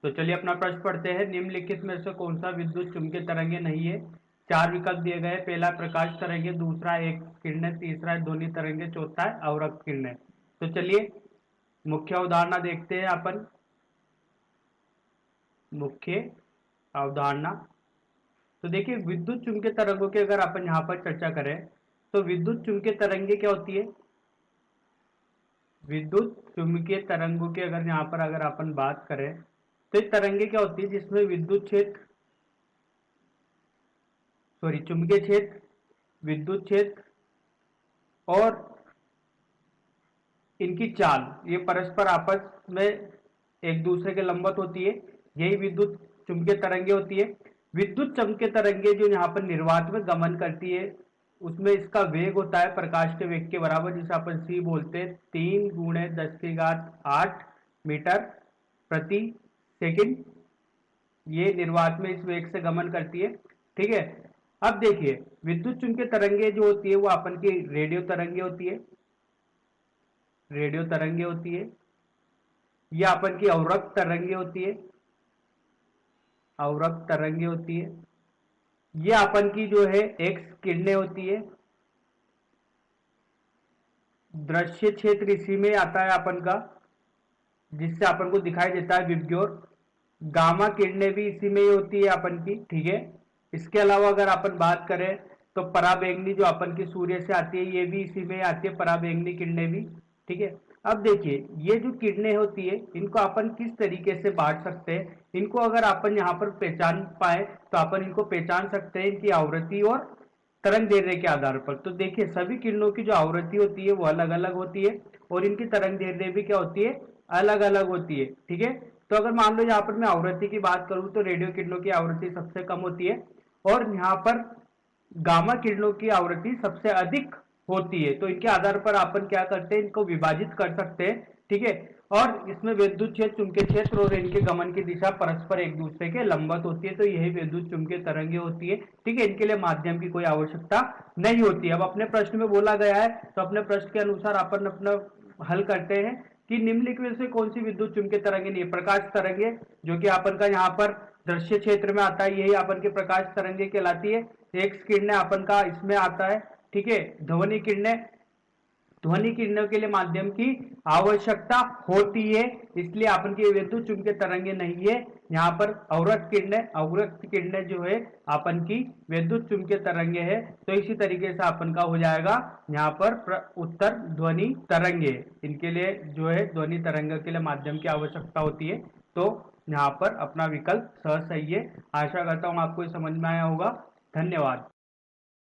तो चलिए अपना प्रश्न पढ़ते हैं। निम्नलिखित में से कौन सा विद्युत चुंबकीय तरंगे नहीं है? चार विकल्प दिए गए। पहला प्रकाश तरंगे, दूसरा एक किरणें, तीसरा है ध्वनि तरंगे, चौथा है अवरक्त किरणें। तो चलिए मुख्य अवधारणा देखते हैं अपन। मुख्य अवधारणा, तो देखिए विद्युत चुंबकीय तरंगों की अगर अपन यहाँ पर चर्चा करें तो विद्युत चुंबकीय तरंगे क्या होती है? विद्युत चुंबकीय तरंगों की अगर अपन बात करें तो ये तरंगे क्या होती है जिसमें विद्युत क्षेत्र, चुंबकीय क्षेत्र, विद्युत क्षेत्र और इनकी चाल ये परस्पर आपस में एक दूसरे के लंबवत होती है। यही विद्युत चुंबकीय तरंगे होती है। विद्युत चुंबकीय तरंगे जो यहाँ पर निर्वात में गमन करती है उसमें इसका वेग होता है प्रकाश के वेग के बराबर, जिसे अपन c बोलते हैं, 3 × 10⁸ मीटर प्रति सेकंड। ये निर्वात में इस वेग से गमन करती है। ठीक है, अब देखिए विद्युत चुंबकीय तरंगे जो होती है वो अपन की रेडियो तरंगे होती है, रेडियो तरंगे होती है। यह अपन की अवरक्त तरंगे होती है, अवरक्त तरंगे होती है। यह अपन की जो है एक्स किरणें होती है। दृश्य क्षेत्र इसी में आता है अपन का, जिससे अपन को दिखाई देता है विबग्योर। गामा किरणें भी इसी में ही होती है अपन की। ठीक है, इसके अलावा अगर अपन बात करें तो पराबैंगनी जो अपन की सूर्य से आती है ये भी इसी में आती है, पराबैंगनी किरणें भी। ठीक है, अब देखिए ये जो किरणें होती है इनको अपन किस तरीके से बांट सकते हैं, इनको अगर अपन यहाँ पर पहचान पाए तो अपन इनको पहचान सकते हैं इनकी आवृत्ति और तरंग दैर्ध्य के आधार पर। तो देखिए सभी किरणों की जो आवृत्ति होती है वो अलग अलग होती है और इनकी तरंग दैर्ध्य भी क्या होती है, अलग अलग होती है। ठीक है, तो अगर मान लो यहाँ पर मैं आवृत्ति की बात करूं तो रेडियो किरणों की आवृत्ति सबसे कम होती है और यहाँ पर गामा किरणों की आवृत्ति सबसे अधिक होती है। तो इनके आधार पर अपन क्या करते हैं, इनको विभाजित कर सकते हैं। ठीक है, और इसमें विद्युत क्षेत्र, चुंबकीय क्षेत्र और इनके गमन की दिशा परस्पर एक दूसरे के लंबवत होती है। तो यही विद्युत चुंबकीय तरंगे होती है। ठीक है, इनके लिए माध्यम की कोई आवश्यकता नहीं होती। अब अपने प्रश्न में बोला गया है तो अपने प्रश्न के अनुसार अपन अपना हल करते हैं कि निम्नलिखित में से कौन सी विद्युत चुंबकीय तरंगे नहीं है। प्रकाश तरंगे जो कि अपन का यहाँ पर दृश्य क्षेत्र में आता है, यही अपन की प्रकाश तरंगे कहलाती है। एक्स किरणें अपन का इसमें आता है। ठीक है, ध्वनि किरणें, ध्वनि किरणों के लिए माध्यम की आवश्यकता होती है, इसलिए अपन की विद्युत चुंबकीय तरंगे नहीं है। यहाँ पर अवरक्त किरणें, अवरक्त किरणें जो है अपन की विद्युत चुंबकीय तरंगे है। तो इसी तरीके से अपन का हो जाएगा यहाँ पर उत्तर ध्वनि तरंगे। इनके लिए जो है ध्वनि तरंग के लिए माध्यम की आवश्यकता होती है। तो यहाँ पर अपना विकल्प सही है। आशा करता हूँ आपको समझ में आया होगा। धन्यवाद।